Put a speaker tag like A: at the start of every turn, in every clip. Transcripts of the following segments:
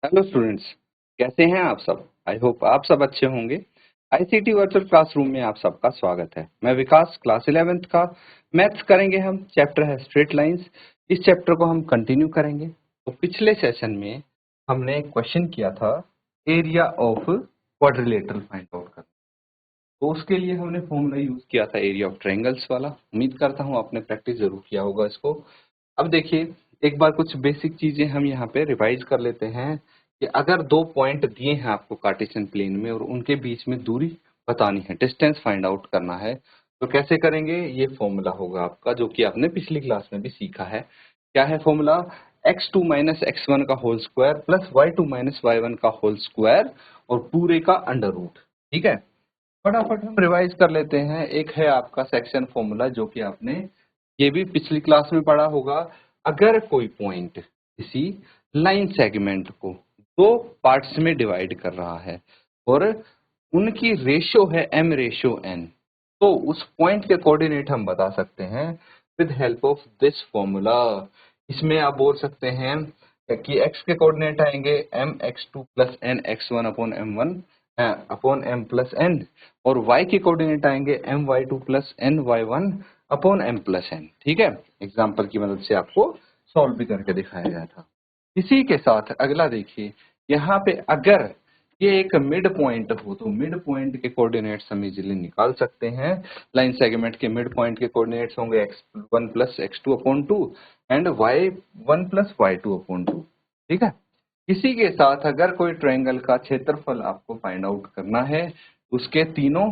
A: Hello students, कैसे हैं आप सब। आई होप आप सब अच्छे होंगे। आईसीटी वर्चुअल क्लासरूम में आप सबका स्वागत है। मैं विकास, क्लास 11th का मैथ्स करेंगे हम। चैप्टर है स्ट्रेट लाइंस। इस चैप्टर को हम कंटिन्यू करेंगे। तो पिछले सेशन में हमने एक क्वेश्चन किया था, area of quadrilateral find out करना। तो उसके लिए हमने फॉर्मूला यूज किया था एरिया ऑफ ट्रायंगल्स वाला। उम्मीद करता हूँ आपने प्रैक्टिस जरूर किया होगा इसको। अब देखिए, एक बार कुछ बेसिक चीजें हम यहाँ पे रिवाइज कर लेते हैं कि अगर दो पॉइंट दिए हैं आपको कार्टेशियन प्लेन में और उनके बीच में दूरी बतानी है, डिस्टेंस फाइंड आउट करना है, तो कैसे करेंगे। ये फॉर्मूला होगा आपका जो कि आपने पिछली क्लास में भी सीखा है। क्या है फॉर्मूला? x2 माइनस x1 का whole square plus y2 minus y1 का होल स्क्वायर और पूरे का अंडर रूट। ठीक है, फटाफट हम रिवाइज कर लेते हैं। एक है आपका सेक्शन फॉर्मूला जो कि आपने ये भी पिछली क्लास में पढ़ा होगा। अगर कोई पॉइंट किसी लाइन सेगमेंट को दो पार्ट्स में डिवाइड कर रहा है और उनकी रेशियो है m रेशियो n, तो उस पॉइंट के कोऑर्डिनेट हम बता सकते हैं with help of this formula. इसमें आप बोल सकते हैं कि x के कोऑर्डिनेट आएंगे m x2 plus n x1 upon m1 upon m plus n, और y के कोऑर्डिनेट आएंगे m y2 plus n y1 upon m plus n। ठीक है, एग्जाम्पल की मदद से आपको सॉल्व भी करके दिखाया गया था। इसी के साथ अगला देखिए, यहाँ पे अगर ये एक मिड पॉइंट हो तो मिड पॉइंट के कोऑर्डिनेट्स हम इजीली निकाल सकते हैं। लाइन सेगमेंट के मिड पॉइंट के कोऑर्डिनेट्स होंगे x1 plus x2 upon 2 and y1 plus y2 upon 2। ठीक है, इसी के साथ अगर कोई ट्रायंगल का क्षेत्रफल आपको फाइंड आउट करना है, उसके तीनों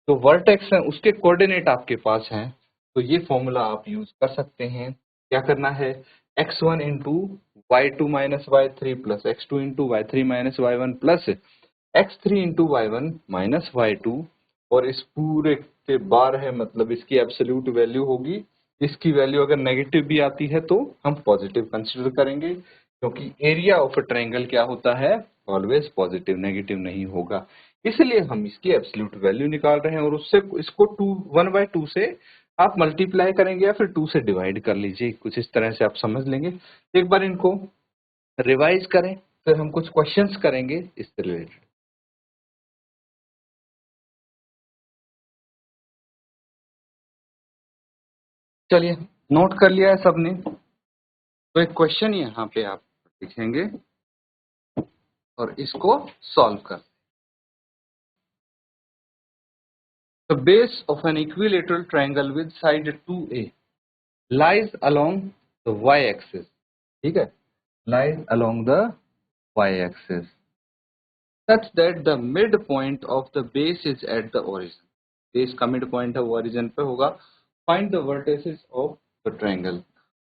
A: जो वर्टेक्स हैं उसके कोऑर्डिनेट आपके पास हैं, तो ये फॉर्मूला आप यूज कर सकते हैं। क्या करना है? x1 into y two minus y three plus x2 into y three minus y one plus x3 into y one minus y two, और इस पूरे के बार है मतलब इसकी एब्सोल्यूट वैल्यू होगी। इसकी वैल्यू अगर नेगेटिव भी आती है तो हम पॉजिटिव कंसीडर करेंगे, क्योंकि एरिया ऑफ अ ट्रायंगल क्या होता है? ऑलवेज पॉजिटिव, नेगेटिव नहीं होगा। इसलिए हम इसकी एब्सोल्यूट वैल्यू निकाल रहे हैं और उससे इसको 1/2 से आप मल्टीप्लाई करेंगे या फिर 2 से डिवाइड कर लीजिए। कुछ इस तरह से आप समझ लेंगे। एक बार इनको रिवाइज करें, फिर हम कुछ क्वेश्चंस करेंगे इससे रिलेटेड। चलिए, नोट कर लिया है सबने? तो एक क्वेश्चन यहाँ पे आप लिखेंगे और इसको सॉल्व कर। The base of an equilateral triangle with side 2a lies along the y-axis। ठीक है, lies along the y-axis such that the midpoint of the base is at the origin। Base का मिड पॉइंट है वो origin पे होगा। Find the vertices of the triangle,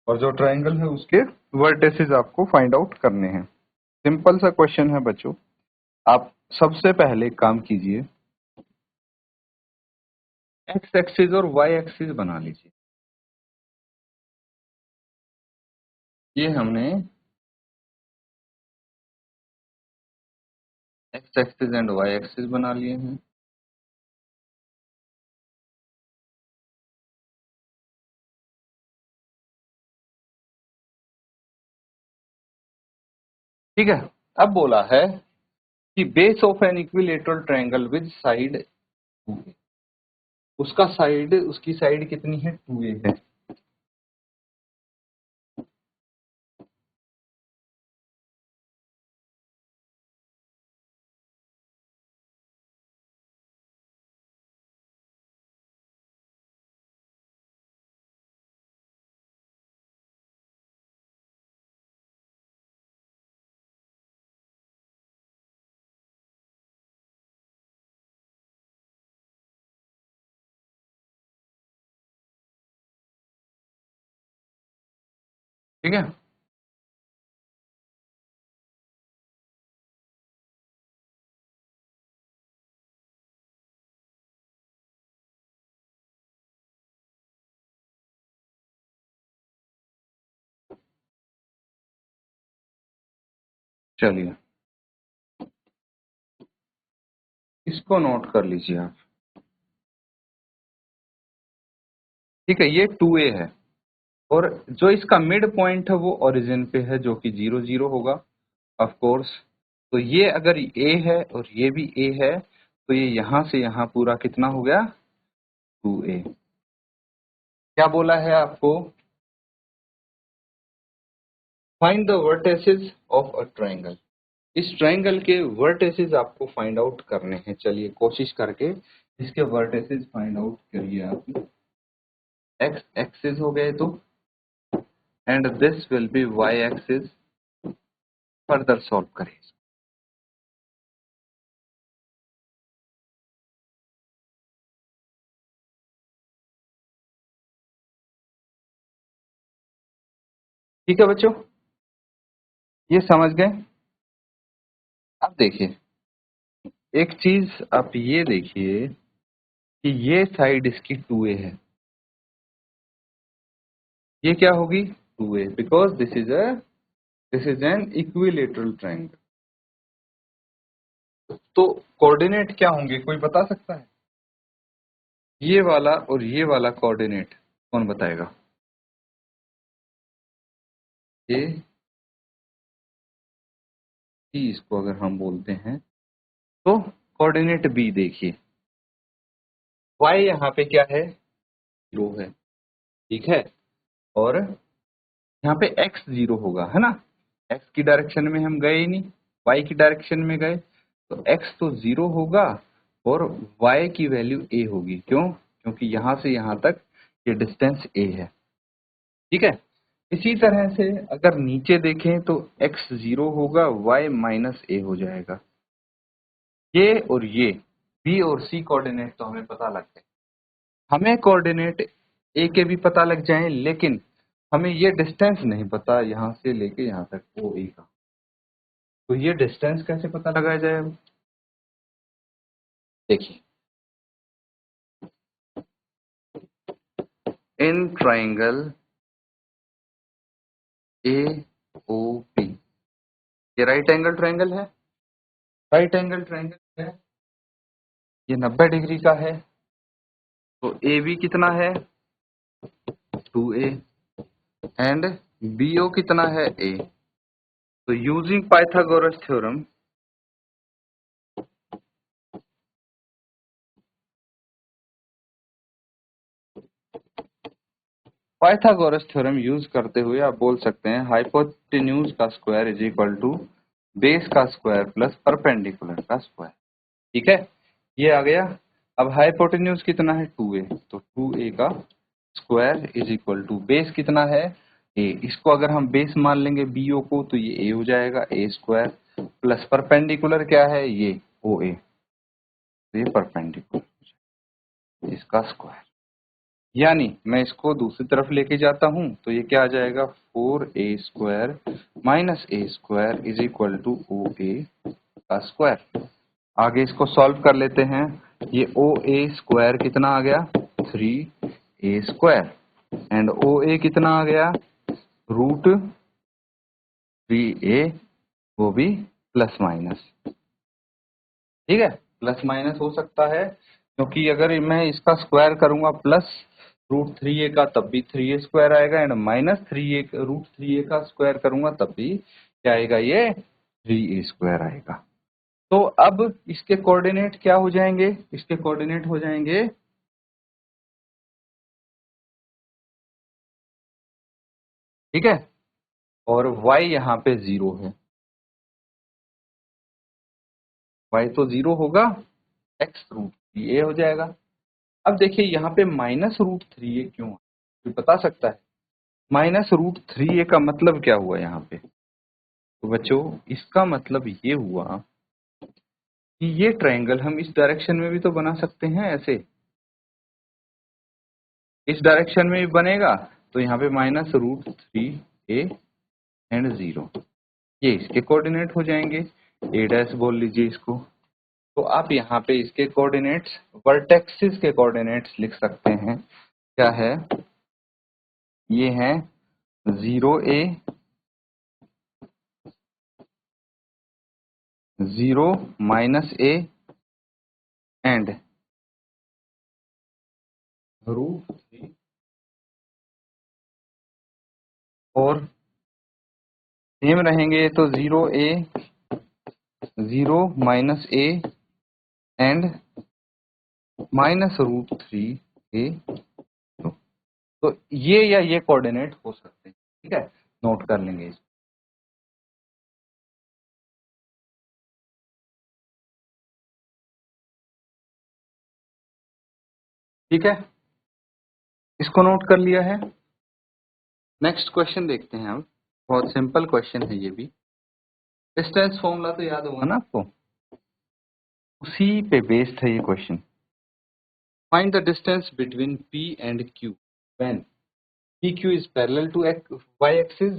A: और जो triangle है उसके वर्टिसेस आपको फाइंड आउट करने हैं। सिंपल सा क्वेश्चन है बच्चों। आप सबसे पहले एक काम कीजिए, एक्स एक्सिस और वाई एक्सिस बना लीजिए। ये हमने x axis and y axis बना लिए हैं। ठीक है, अब बोला है कि base of an equilateral triangle with side 2a, उसका साइड, उसकी साइड कितनी है? 2a है। ठीक है, चलिए इसको नोट कर लीजिए आप। ठीक है, ये 2a है और जो इसका मिड पॉइंट है वो ओरिजिन पे है जो कि 0 0 होगा। Of course. तो ये अगर ए है और ये भी ए है तो ये यहां से यहां पूरा कितना हो गया 2a। क्या बोला है आपको, find the vertices of a triangle. इस ट्रायंगल के वर्टेसेस आपको फाइंड आउट करने हैं। चलिए कोशिश करके इसके वर्टेसेस फाइंड आउट करिए आप। एक्स एक्सिस हो गए तो, and this will be y axis. Further solve करें। ठीक है बच्चों, ये समझ गए। अब देखिए एक चीज, आप ये देखिए कि ये साइड इसकी 2a है, ये क्या होगी 2a, because this is an equilateral triangle. तो कोऑर्डिनेट क्या होंगे, कोई बता सकता है? ये वाला और ये वाला कोऑर्डिनेट कौन बताएगा? ये सी इसको अगर हम बोलते हैं तो कोऑर्डिनेट बी देखिए, y यहाँ पे क्या है 0 है, ठीक है, और यहाँ पे x 0 होगा, है ना। x की डायरेक्शन में हम गए ही नहीं, y की डायरेक्शन में गए, तो x तो 0 होगा और y की वैल्यू a होगी। क्यों? क्योंकि यहाँ से यहाँ तक ये डिस्टेंस a है, ठीक है। इसी तरह से अगर नीचे देखें तो x 0 होगा, y माइनस a हो जाएगा। ये और ये b और c कोऑर्डिनेट तो हमें पता लग गए। हमें कोऑर्डिनेट ए के भी पता लग जाए, लेकिन हमें ये डिस्टेंस नहीं पता यहाँ से लेके यहाँ तक ओ ए का। तो ये डिस्टेंस कैसे पता लगाया जाए? देखिए, in triangle A O P, ये राइट एंगल ट्राइंगल है, राइट एंगल ट्राइंगल है, ये 90 डिग्री का है। तो ए बी कितना है 2a, एंड बी ओ कितना है a। तो using Pythagoras theorem, Pythagoras theorem use करते हुए आप बोल सकते हैं हाइपोटेन्यूज का square is equal to base का स्क्वायर प्लस परपेंडिकुलर का स्क्वायर। ठीक है, ये आ गया। अब हाइपोटेन्यूज कितना है 2a, तो 2a का square is equal to base कितना है a। इसको अगर हम बेस मान लेंगे bo को तो ये a हो जाएगा, a स्क्वायर प्लस परपेंडिकुलर क्या है ये oa, तो ये परपेंडिकुलर इसका स्क्वायर। यानी मैं इसको दूसरी तरफ लेके जाता हूं तो ये क्या आ जाएगा 4a square minus a square is equal to O A का स्क्वायर। आगे इसको सॉल्व कर लेते हैं। ये ओ ए स्क्वायर कितना आ गया 3a स्क्वायर, एंड ओ ए कितना आ गया रूट 3a, वो भी प्लस माइनस। ठीक है, प्लस माइनस हो सकता है क्योंकि अगर मैं इसका स्क्वायर करूंगा प्लस रूट 3a का तब भी 3a स्क्वायर आएगा, and minus 3a root 3a का स्क्वायर करूंगा तब भी क्या आएगा ये 3a स्क्वायर आएगा। तो अब इसके कोऑर्डिनेट क्या हो जाएंगे, इसके कोऑर्डिनेट हो जाएंगे ठीक है, और y यहाँ पे 0 है, y तो 0 होगा, x रूट 3a हो जाएगा। अब देखिए यहाँ पे माइनस रूट 3a क्यों है, कोई बता सकता है? माइनस रूट 3a का मतलब क्या हुआ यहाँ पे? तो बच्चों इसका मतलब ये हुआ कि ये ट्रायंगल हम इस डायरेक्शन में भी तो बना सकते हैं, ऐसे इस डायरेक्शन में भी बनेगा। तो यहाँ पे माइनस रूट 3a एंड 0, ये इसके कोऑर्डिनेट हो जाएंगे, a डैश बोल लीजिए इसको। तो आप यहाँ पे इसके कोऑर्डिनेट्स वर्टेक्सिस के कोऑर्डिनेट्स लिख सकते हैं। क्या है, ये हैं 0a 0 minus a and root 3 और सेम रहेंगे तो 0a 0 minus a and -√3a। तो ये या ये कोऑर्डिनेट हो सकते हैं, ठीक है, नोट कर लेंगे इसको। ठीक है, इसको नोट कर लिया है। नेक्स्ट क्वेश्चन देखते हैं हम, बहुत सिंपल क्वेश्चन है ये भी। डिस्टेंस फॉर्मूला तो याद होगा ना आपको, उसी पे बेस्ड है ये question. Find the distance between P and Q when PQ is parallel to y axis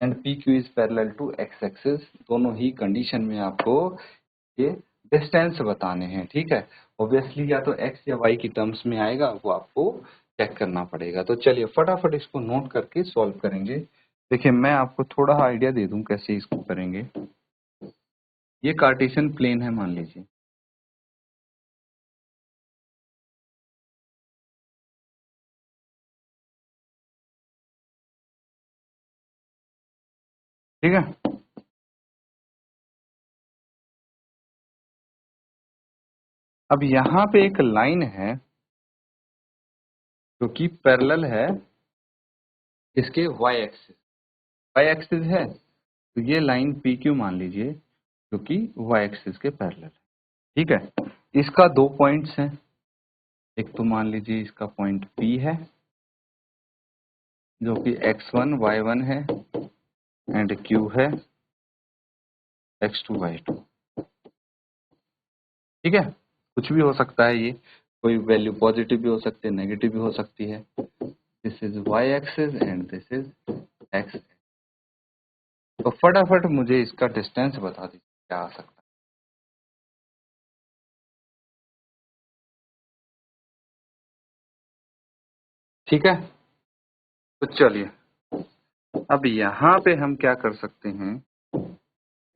A: and PQ is parallel to x axis। दोनों ही कंडीशन में आपको ये डिस्टेंस बताने हैं, ठीक है। ऑब्वियसली या तो x या y की टर्म्स में आएगा, वो आपको चेक करना पड़ेगा। तो चलिए फटाफट इसको नोट करके सॉल्व करेंगे। देखिए मैं आपको थोड़ा आइडिया दे दूं कैसे इसको करेंगे। ये कार्टेशियन प्लेन है मान लीजिए, ठीक है। अब यहाँ पे एक लाइन है जो कि पैरेलल है इसके y एक्सिस है, तो ये लाइन PQ मान लीजिए जो कि y एक्सिस के पैरेलल है, ठीक है। इसका दो पॉइंट्स हैं, एक तो मान लीजिए इसका पॉइंट P है जो कि x1 y1 है एंड Q है x2 y2, ठीक है। कुछ भी हो सकता है, ये कोई वैल्यू पॉजिटिव भी हो सकती है, नेगेटिव भी हो सकती है। This is y axis and this is x। तो फटाफट मुझे इसका डिस्टेंस बता दीजिए क्या आ सकता है। ठीक है, तो चलिए अब यहाँ पे हम क्या कर सकते हैं,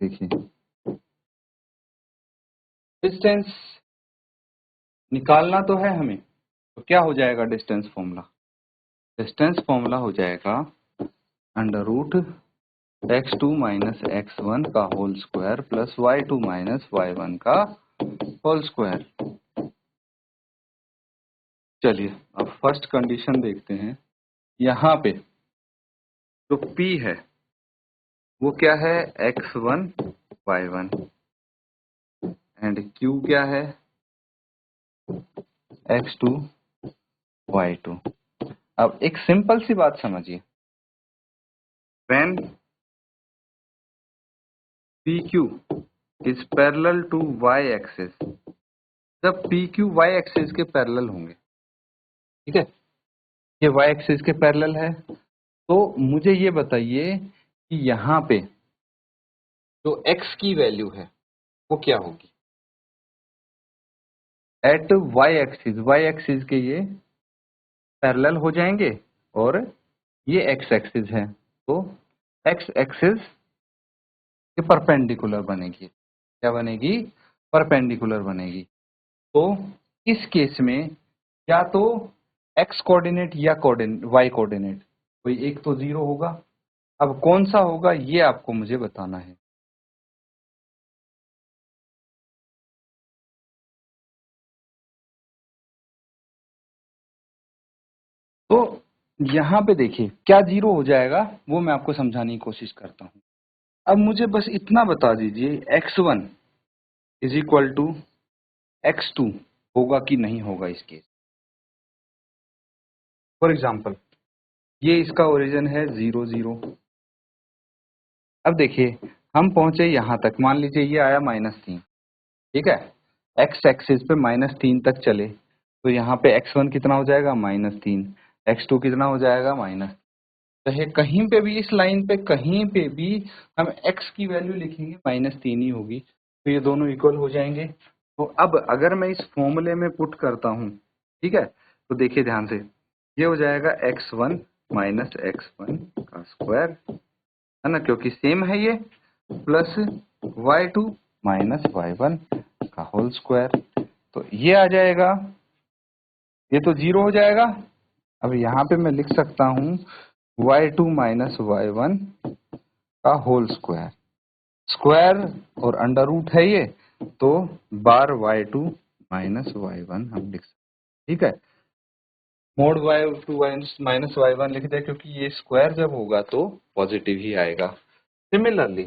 A: देखिए डिस्टेंस निकालना तो है हमें, तो क्या हो जाएगा डिस्टेंस फॉर्मूला। डिस्टेंस फॉर्मूला हो जाएगा √x2 माइनस x1 का whole square plus y2 minus y1 का होल स्क्वायर। चलिए अब फर्स्ट कंडीशन देखते हैं। यहाँ पे जो P है वो क्या है x1 y1 एंड Q क्या है x2 y2। अब एक सिंपल सी बात समझिए, when PQ is parallel to y axis, जब PQ y एक्सिस के पैरेलल होंगे, ठीक है, ये y एक्सिस के पैरेलल है, तो मुझे ये बताइए कि यहाँ पे जो x की वैल्यू है वो क्या होगी एट y एक्सिस के ये पैरेलल हो जाएंगे और ये x एक्सिस है, तो x एक्सिस के परपेंडिकुलर बनेगी। क्या बनेगी, परपेंडिकुलर बनेगी। तो इस केस में या तो x कोऑर्डिनेट या y कोऑर्डिनेट कोई एक तो जीरो होगा। अब कौन सा होगा ये आपको मुझे बताना है। तो यहाँ पे देखिए क्या जीरो हो जाएगा वो मैं आपको समझाने की कोशिश करता हूँ। अब मुझे बस इतना बता दीजिए x1 is equal to x2 होगा कि नहीं होगा इस केस। फॉर एग्जाम्पल ये इसका ओरिजिन है 0 0। अब देखिए हम पहुंचे यहाँ तक, मान लीजिए ये आया -3, ठीक है, x एक्सिस पे -3 तक चले, तो यहाँ पे x1 कितना हो जाएगा -3, x2 कितना हो जाएगा माइनस। चाहे कहीं पे भी इस लाइन पे कहीं पे भी हम x की वैल्यू लिखेंगे -3 ही होगी, तो ये दोनों इक्वल हो जाएंगे। तो अब अगर मैं इस फॉर्मूले में पुट करता हूँ, ठीक है, तो देखिए ध्यान से, ये हो जाएगा x1 माइनस x1 का स्क्वायर, है ना, क्योंकि सेम है ये, प्लस y2 माइनस y1 का होल स्क्वायर। तो ये आ जाएगा, ये तो जीरो हो जाएगा। अब यहाँ पे मैं लिख सकता हूँ y2 माइनस y1 का होल स्क्वायर, स्क्वायर और अंडर रूट है ये, तो बार y2 माइनस y1 हम लिख सकते, ठीक है। मोड y2 माइनस y1 लिख दिया क्योंकि ये स्क्वायर जब होगा तो पॉजिटिव ही आएगा। सिमिलरली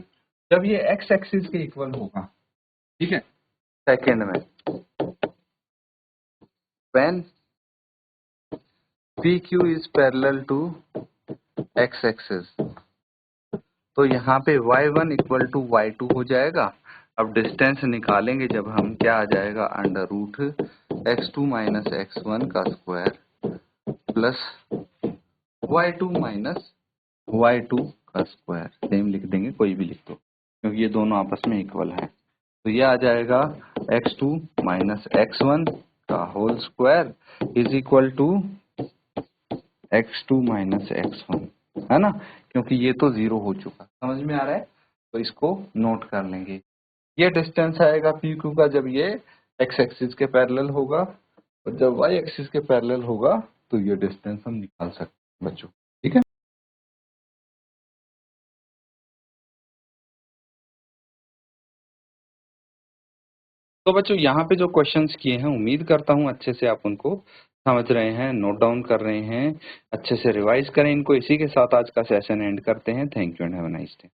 A: जब ये x एक्सिस के इक्वल होगा, ठीक है, सेकेंड में, when PQ is parallel to x axis, तो यहाँ पे y1 इक्वल टू y2 हो जाएगा। अब डिस्टेंस निकालेंगे जब हम, क्या आ जाएगा, अंडर रूट x2 माइनस x1 का square plus y2 minus y2 का स्क्वायर, सेम लिख देंगे, कोई भी लिख दो क्योंकि ये दोनों आपस में इक्वल है। तो ये आ जाएगा x2 माइनस x1 का whole square is equal to x2 माइनस x1, है ना, क्योंकि ये तो 0 हो चुका, समझ में आ रहा है, तो इसको नोट कर लेंगे। ये डिस्टेंस आएगा PQ का जब ये x एक्सिस के पैरेलल होगा, और जब y एक्सिस के पैरेलल होगा तो ये डिस्टेंस हम निकाल सकते हैं बच्चों, ठीक है। तो बच्चों यहाँ पे जो क्वेश्चंस किए हैं, उम्मीद करता हूँ अच्छे से आप उनको समझ रहे हैं, नोट डाउन कर रहे हैं, अच्छे से रिवाइज करें इनको। इसी के साथ आज का सेशन एंड करते हैं। Thank you and have a nice day.